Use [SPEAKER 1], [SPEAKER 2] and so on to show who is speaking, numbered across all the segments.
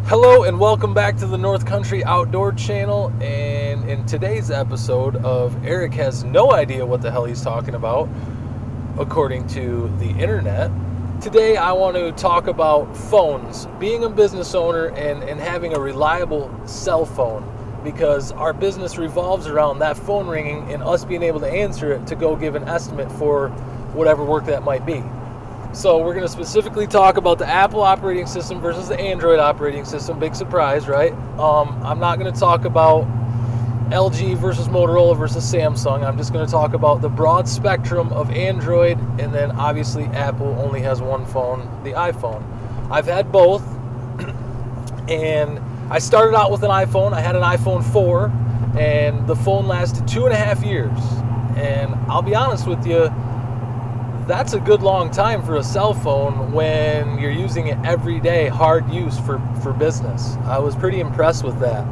[SPEAKER 1] Hello and welcome back to the North Country Outdoor Channel, and in today's episode of Eric Has No Idea What the Hell He's Talking About, according to the internet, today I want to talk about phones, being a business owner and having a reliable cell phone, because our business revolves around that phone ringing and us being able to answer it to go give an estimate for whatever work that might be. So we're going to specifically talk about the Apple operating system versus the Android operating system. Big surprise, right? I'm not going to talk about LG versus Motorola versus Samsung. I'm just going to talk about the broad spectrum of Android, and then obviously Apple only has one phone, the iPhone. I've had both, and I started out with an iPhone. I had an iPhone 4, and the phone lasted 2.5 years. And I'll be honest with you, that's a good long time for a cell phone when you're using it every day, hard use for business. I was pretty impressed with that.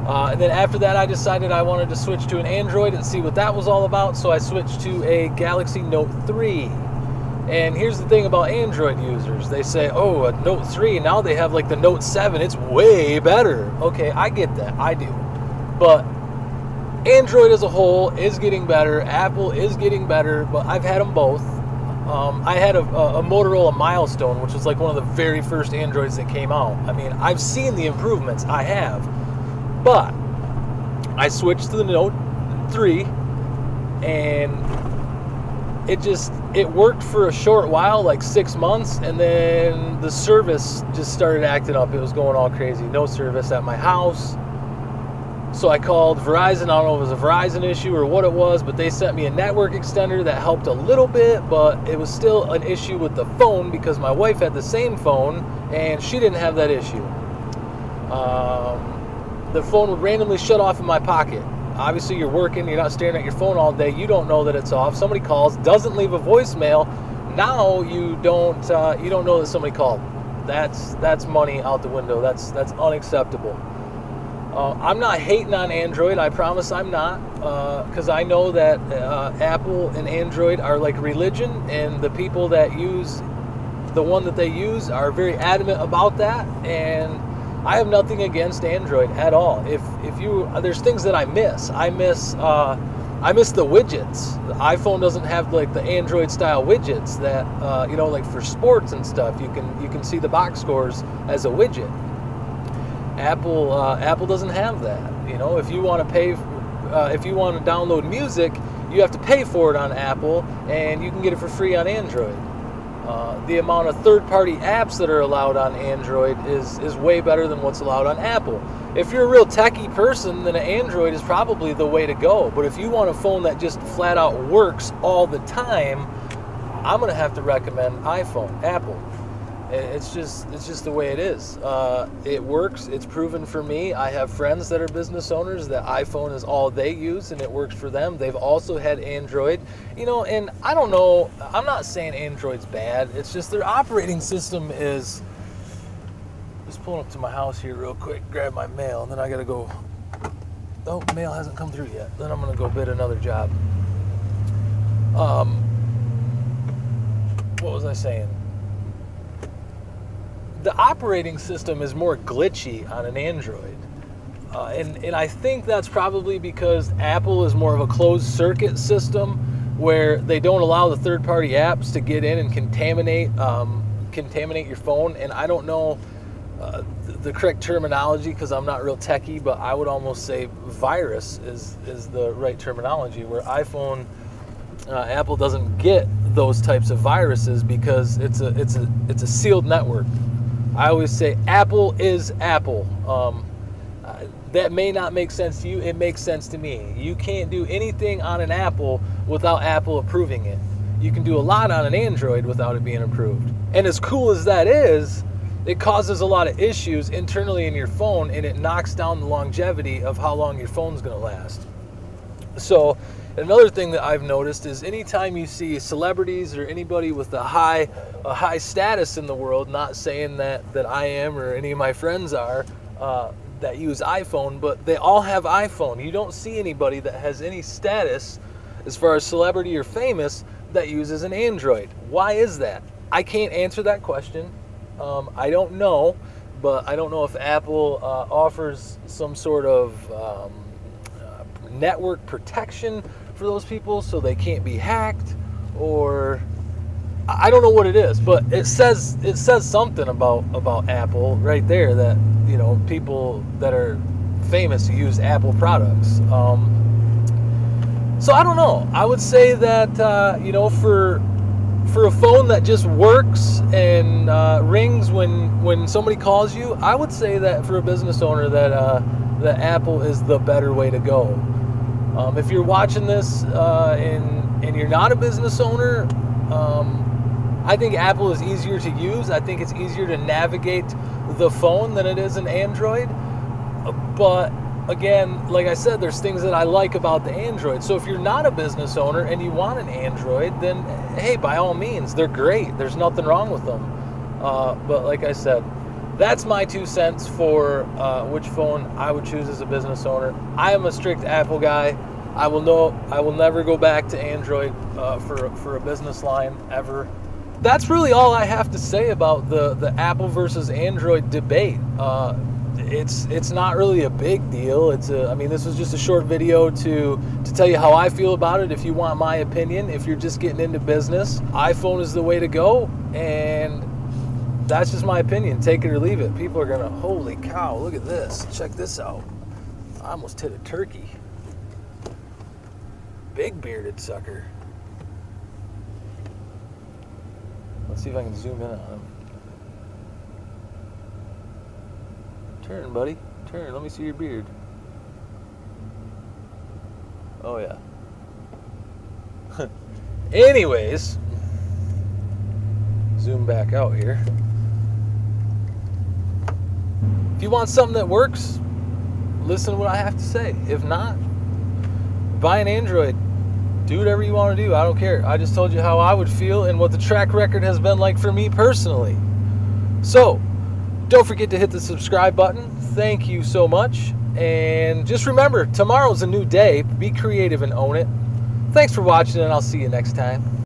[SPEAKER 1] And then after that, I decided I wanted to switch to an Android and see what that was all about, so I switched to a Galaxy Note 3. And here's the thing about Android users. They say, oh, a Note 3, now they have like the Note 7, it's way better. Okay, I get that, I do. But Android as a whole is getting better, Apple is getting better, but I've had them both. I had a Motorola Milestone, which was like one of the very first Androids that came out. I mean, I've seen the improvements, I have. But I switched to the Note 3, and it worked for a short while, like 6 months, and then the service just started acting up. It was going all crazy. No service at my house. So I called Verizon. I don't know if it was a Verizon issue or what it was, but they sent me a network extender that helped a little bit, but it was still an issue with the phone because my wife had the same phone and she didn't have that issue. The phone would randomly shut off in my pocket. Obviously, you're working, you're not staring at your phone all day, you don't know that it's off. Somebody calls, doesn't leave a voicemail. Now you don't know that somebody called. That's money out the window. That's unacceptable. I'm not hating on Android, I promise I'm not, because I know that Apple and Android are like religion, and the people that use the one that they use are very adamant about that, and I have nothing against Android at all. There's things that I miss. I miss the widgets. The iPhone doesn't have like the Android style widgets that like for sports and stuff. You can see the box scores as a widget. Apple doesn't have that. If you want to download music, you have to pay for it on Apple, and you can get it for free on Android. The amount of third-party apps that are allowed on Android is way better than what's allowed on Apple. If you're a real techie person, then an Android is probably the way to go. But if you want a phone that just flat out works all the time, I'm going to have to recommend Apple. It's just the way it is. It works. It's proven for me. I have friends that are business owners that iPhone is all they use, and it works for them. They've also had Android, and I don't know. I'm not saying Android's bad. It's just their operating system is. Just pulling up to my house here real quick, grab my mail, and then I gotta go. Oh, mail hasn't come through yet. Then I'm gonna go bid another job. What was I saying? The operating system is more glitchy on an Android. And I think that's probably because Apple is more of a closed circuit system where they don't allow the third-party apps to get in and contaminate your phone. And I don't know the correct terminology because I'm not real techie, but I would almost say virus is the right terminology, where Apple doesn't get those types of viruses because it's a sealed network. I always say Apple is Apple. That may not make sense to you. It makes sense to me. You can't do anything on an Apple without Apple approving it. You can do a lot on an Android without it being approved. And as cool as that is, it causes a lot of issues internally in your phone, and it knocks down the longevity of how long your phone's going to last. So another thing that I've noticed is anytime you see celebrities or anybody with a high status in the world, not saying that I am or any of my friends are, that use iPhone, but they all have iPhone. You don't see anybody that has any status as far as celebrity or famous that uses an Android. Why is that? I can't answer that question. I don't know, but I don't know if Apple offers some sort of network protection for those people so they can't be hacked, or I don't know what it is, but it says something about Apple right there, that people that are famous use Apple products. So I don't know. I would say that for a phone that just works and rings when somebody calls you, I would say that for a business owner that Apple is the better way to go. If you're watching this and you're not a business owner, I think Apple is easier to use. I think it's easier to navigate the phone than it is an Android. But again, like I said, there's things that I like about the Android. So if you're not a business owner and you want an Android, then hey, by all means, they're great. There's nothing wrong with them. But like I said, that's my 2 cents for which phone I would choose as a business owner. I am a strict Apple guy. I will never go back to Android for a business line ever. That's really all I have to say about the Apple versus Android debate. It's not really a big deal. This was just a short video to tell you how I feel about it. If you want my opinion, if you're just getting into business, iPhone is the way to go, and that's just my opinion. Take it or leave it. People are gonna, holy cow, look at this. Check this out. I almost hit a turkey. Big bearded sucker. Let's see if I can zoom in on him. Turn, buddy. Turn. Let me see your beard. Oh, yeah. Anyways, zoom back out here. If you want something that works, listen to what I have to say. If not, buy an Android. Do whatever you want to do. I don't care. I just told you how I would feel and what the track record has been like for me personally. So, don't forget to hit the subscribe button. Thank you so much. And just remember, tomorrow's a new day. Be creative and own it. Thanks for watching, and I'll see you next time.